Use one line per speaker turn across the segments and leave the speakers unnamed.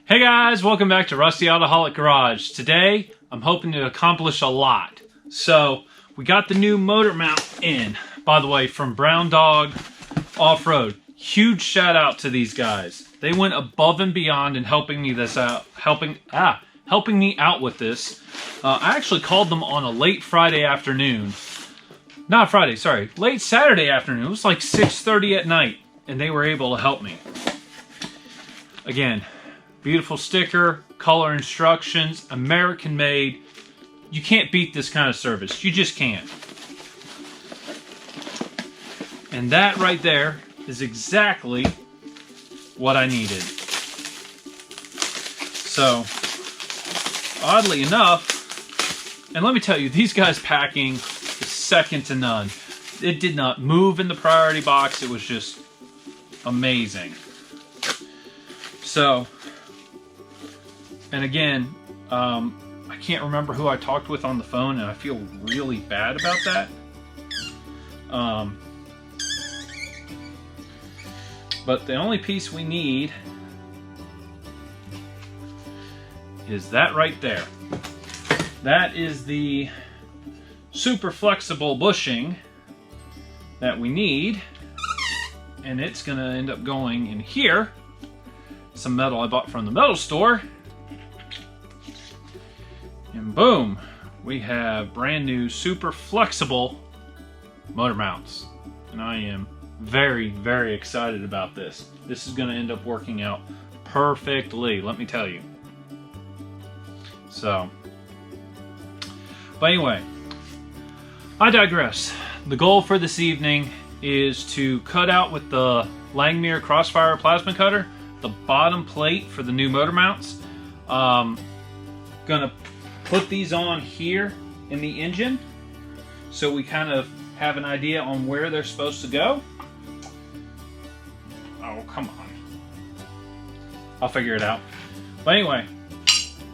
Hey guys, welcome back to Rusty Autoholic Garage. Today, I'm hoping to accomplish a lot. So, we got the new motor mount in, by the way, from Brown Dog Offroad. Huge shout out to these guys. They went above and beyond in helping me out with this. I actually called them on a late Friday afternoon. Not Friday, sorry. Late Saturday afternoon. It was like 6:30 at night, and they were able to help me. Again, beautiful sticker, color instructions, American made. You can't beat this kind of service. You just can't. And that right there is exactly what I needed. So, oddly enough, and let me tell you, these guys packing is second to none. It did not move in the priority box. It was just amazing. So, and again, I can't remember who I talked with on the phone, and I feel really bad about that. But the only piece we need is that right there. That is the super flexible bushing that we need, and it's going to end up going in here. Some metal I bought from the metal store. And boom, we have brand new super flexible motor mounts. And I am very, very excited about this. This is going to end up working out perfectly, let me tell you. So, but anyway, I digress. The goal for this evening is to cut out with the Langmuir Crossfire plasma cutter the bottom plate for the new motor mounts. Gonna put these on here in the engine so we kind of have an idea on where they're supposed to go. Oh, come on. I'll figure it out. But anyway,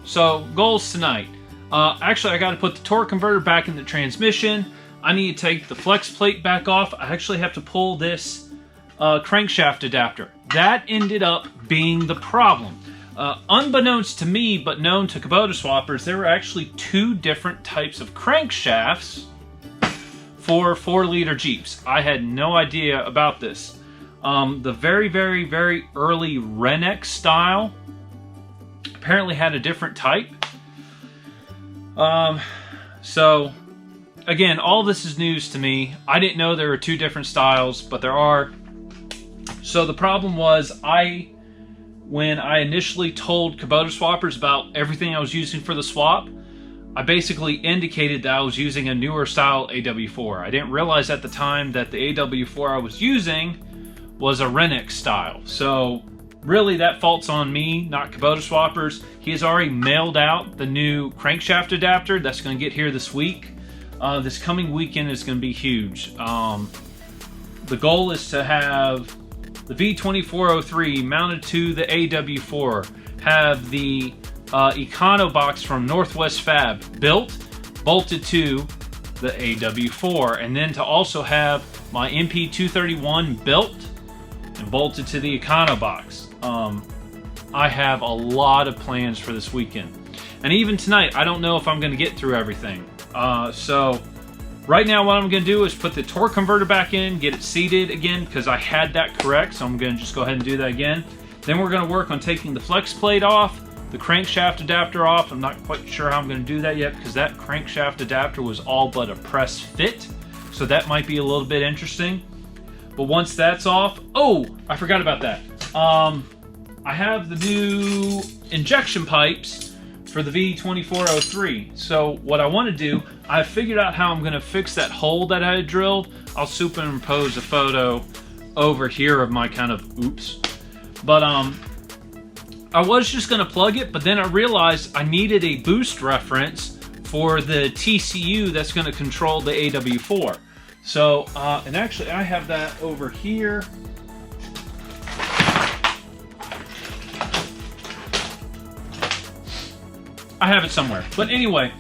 so goals tonight. Actually, I got to put the torque converter back in the transmission. I need to take the flex plate back off. I actually have to pull this crankshaft adapter. That ended up being the problem. Unbeknownst to me, but known to KubotaSwappers, there were actually two different types of crankshafts for 4-liter Jeeps. I had no idea about this. The very, very, very early Renex style apparently had a different type. So, again, all this is news to me. I didn't know there were two different styles, but there are. So the problem was, when I initially told KubotaSwappers about everything I was using for the swap, I basically indicated that I was using a newer style AW4. I didn't realize at the time that the AW4 I was using was a Renex style. So really that fault's on me, not KubotaSwappers. He has already mailed out the new crankshaft adapter that's going to get here this week. This coming weekend is going to be huge. The goal is to have the V2403 mounted to the AW4, have the Econo box from Northwest Fab built, bolted to the AW4, and then to also have my MP231 built and bolted to the Econo box. I have a lot of plans for this weekend. And even tonight, I don't know if I'm going to get through everything. So right now what I'm going to do is put the torque converter back in, get it seated again, because I had that correct, so I'm going to just go ahead and do that again. Then we're going to work on taking the flex plate off, the crankshaft adapter off. I'm not quite sure how I'm going to do that yet, because that crankshaft adapter was all but a press fit, so that might be a little bit interesting. But once that's off, oh, I forgot about that. I have the new injection pipes for the V2403. So what I want to do, I figured out how I'm going to fix that hole that I had drilled. I'll superimpose a photo over here of my kind of oops. But I was just going to plug it, but then I realized I needed a boost reference for the TCU that's going to control the AW4. So, and actually I have that over here. I have it somewhere. But anyway,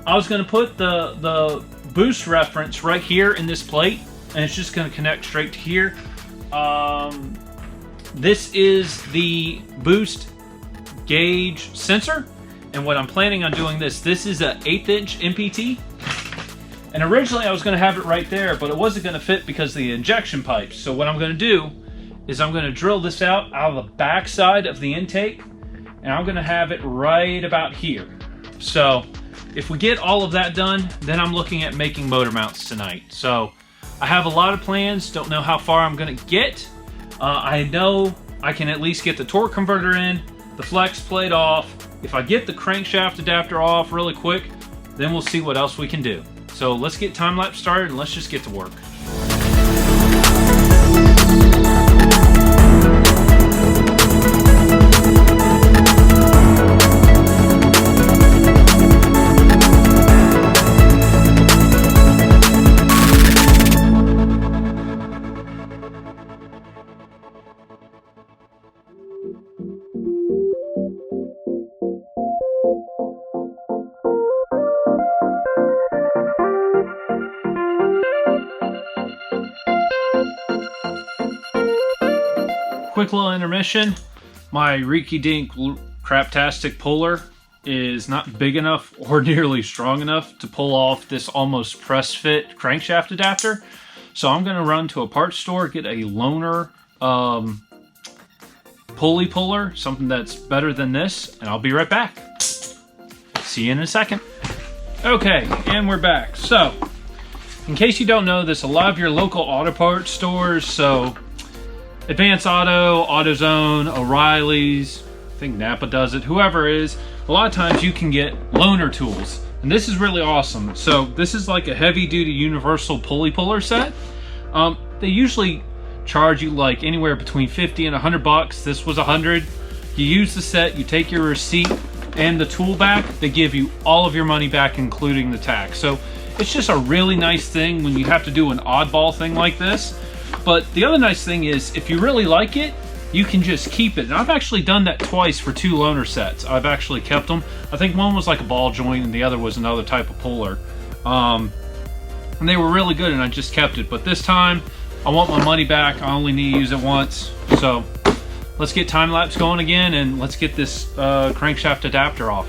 I was going to put the boost reference right here in this plate, and it's just going to connect straight to here. This is the boost gauge sensor. And what I'm planning on doing this is a 1/8 inch MPT. And originally I was going to have it right there, but it wasn't going to fit because of the injection pipes. So what I'm going to do is I'm going to drill this out of the back side of the intake, and I'm going to have it right about here. So if we get all of that done, then I'm looking at making motor mounts tonight. So I have a lot of plans, don't know how far I'm going to get. I know I can at least get the torque converter in, the flex plate off. If I get the crankshaft adapter off really quick, then we'll see what else we can do. So let's get time lapse started and let's just get to work. Quick little intermission. My Reeky Dink Craptastic puller is not big enough or nearly strong enough to pull off this almost press fit crankshaft adapter. So I'm going to run to a parts store, get a loaner pulley puller, something that's better than this, and I'll be right back. See you in a second. Okay, and we're back. So, in case you don't know, there's a lot of your local auto parts stores, so Advance Auto, AutoZone, O'Reilly's, I think Napa does it, whoever it is, a lot of times you can get loaner tools. And this is really awesome. So this is like a heavy duty universal pulley puller set. They usually charge you like anywhere between 50 and 100 bucks. This was 100. You use the set, you take your receipt and the tool back, they give you all of your money back, including the tax. So it's just a really nice thing when you have to do an oddball thing like this. But the other nice thing is, if you really like it, you can just keep it. And I've actually done that twice for 2 loaner sets. I've actually kept them. I think one was like a ball joint and the other was another type of puller. And they were really good and I just kept it. But this time, I want my money back. I only need to use it once. So let's get time lapse going again and let's get this crankshaft adapter off.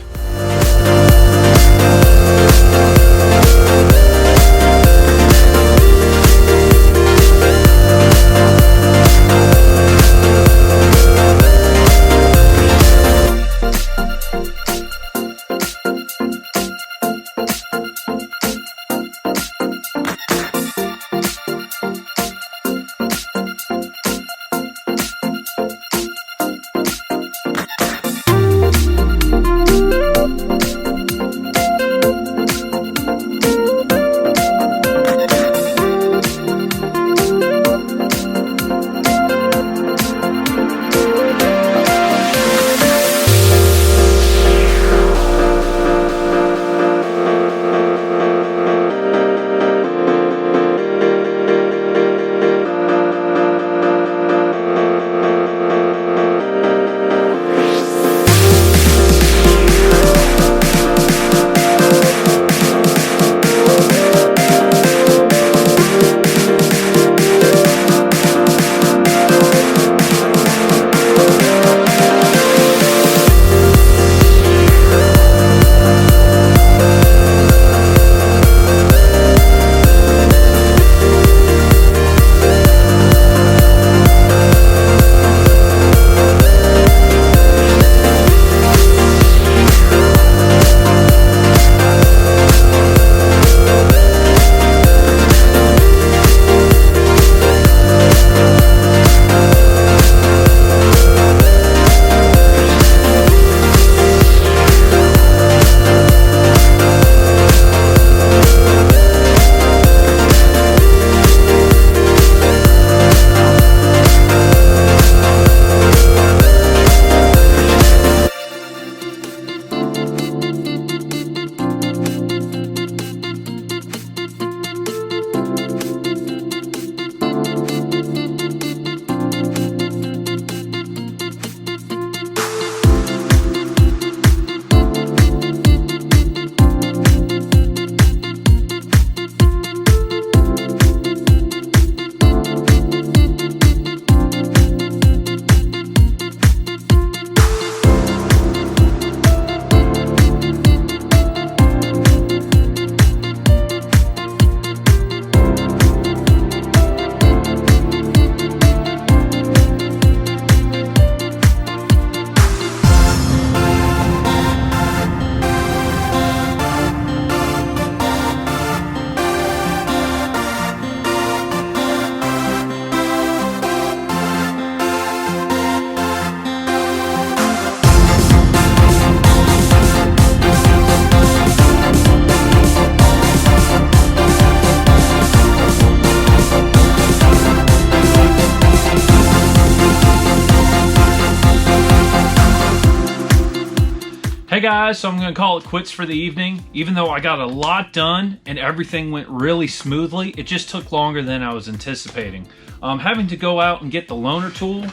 Hey guys, so I'm going to call it quits for the evening. Even though I got a lot done and everything went really smoothly, it just took longer than I was anticipating. Having to go out and get the loaner tool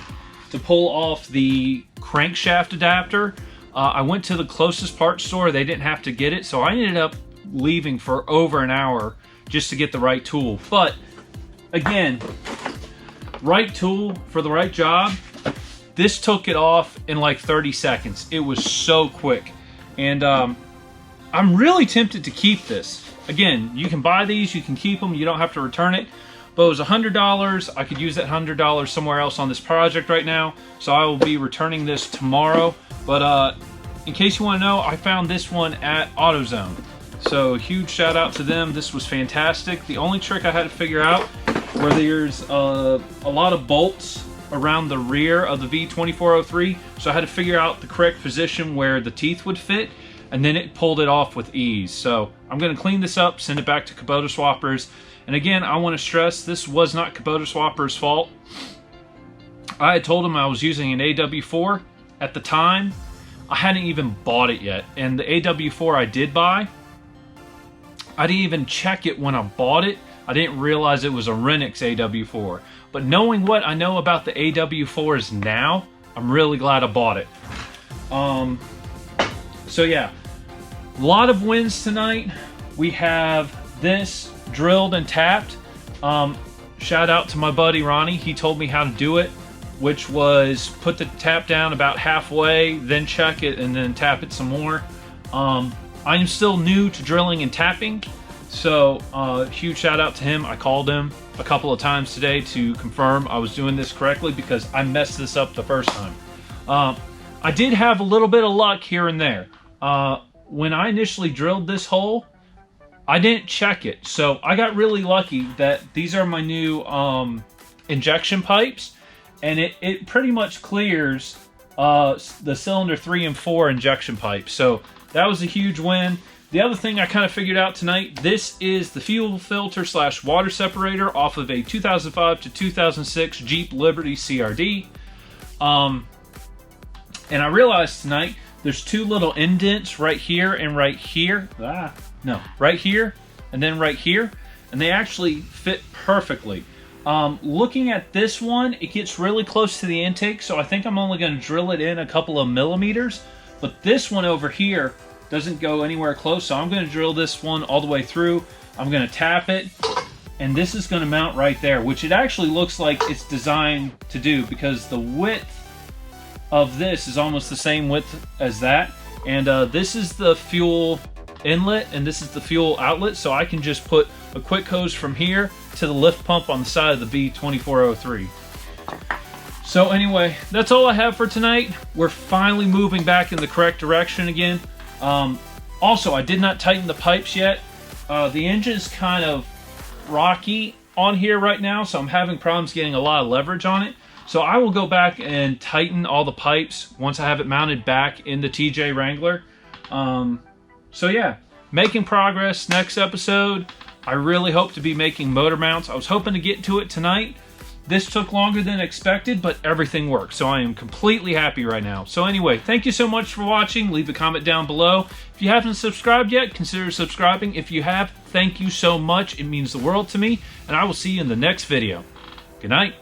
to pull off the crankshaft adapter. I went to the closest parts store. They didn't have to get it, so I ended up leaving for over an hour just to get the right tool. But again, right tool for the right job. This took it off in like 30 seconds. It was so quick. And I'm really tempted to keep this. Again, you can buy these, you can keep them, you don't have to return it. But it was $100. I could use that $100 somewhere else on this project right now. So I will be returning this tomorrow. But in case you want to know, I found this one at AutoZone. So huge shout out to them. This was fantastic. The only trick I had to figure out where there's a lot of bolts around the rear of the V2403, so I had to figure out the correct position where the teeth would fit, and then it pulled it off with ease. So I'm going to clean this up, send it back to KubotaSwappers, and again, I want to stress this was not KubotaSwappers' fault. I had told them I was using an AW4 at the time. I hadn't even bought it yet, and the AW4 I did buy, I didn't even check it when I bought it. I didn't realize it was a Renix AW4. But knowing what I know about the AW4s now, I'm really glad I bought it. So yeah, a lot of wins tonight. We have this drilled and tapped. Shout out to my buddy Ronnie. He told me how to do it, which was put the tap down about halfway, then check it, and then tap it some more. I am still new to drilling and tapping. So huge shout out to him. I called him a couple of times today to confirm I was doing this correctly because I messed this up the first time. I did have a little bit of luck here and there. When I initially drilled this hole, I didn't check it. So I got really lucky that these are my new injection pipes, and it pretty much clears the cylinder 3 and 4 injection pipes. So that was a huge win. The other thing I kind of figured out tonight, this is the fuel filter / water separator off of a 2005 to 2006 Jeep Liberty CRD. And I realized tonight there's two little indents right here and right here. Right here and then right here. And they actually fit perfectly. Looking at this one, it gets really close to the intake, so I think I'm only going to drill it in a couple of millimeters. But this one over here doesn't go anywhere close, so I'm going to drill this one all the way through. I'm going to tap it, and this is going to mount right there, which it actually looks like it's designed to do because the width of this is almost the same width as that. And this is the fuel inlet, and this is the fuel outlet, so I can just put a quick hose from here to the lift pump on the side of the V2403. So anyway, that's all I have for tonight. We're finally moving back in the correct direction again. Also, I did not tighten the pipes yet. The engine's kind of rocky on here right now, so I'm having problems getting a lot of leverage on it. So I will go back and tighten all the pipes once I have it mounted back in the TJ Wrangler. So yeah, making progress. Next episode, I really hope to be making motor mounts. I was hoping to get to it tonight. This took longer than expected, but everything worked, so I am completely happy right now. So anyway, thank you so much for watching. Leave a comment down below. If you haven't subscribed yet, consider subscribing. If you have, thank you so much. It means the world to me, and I will see you in the next video. Good night.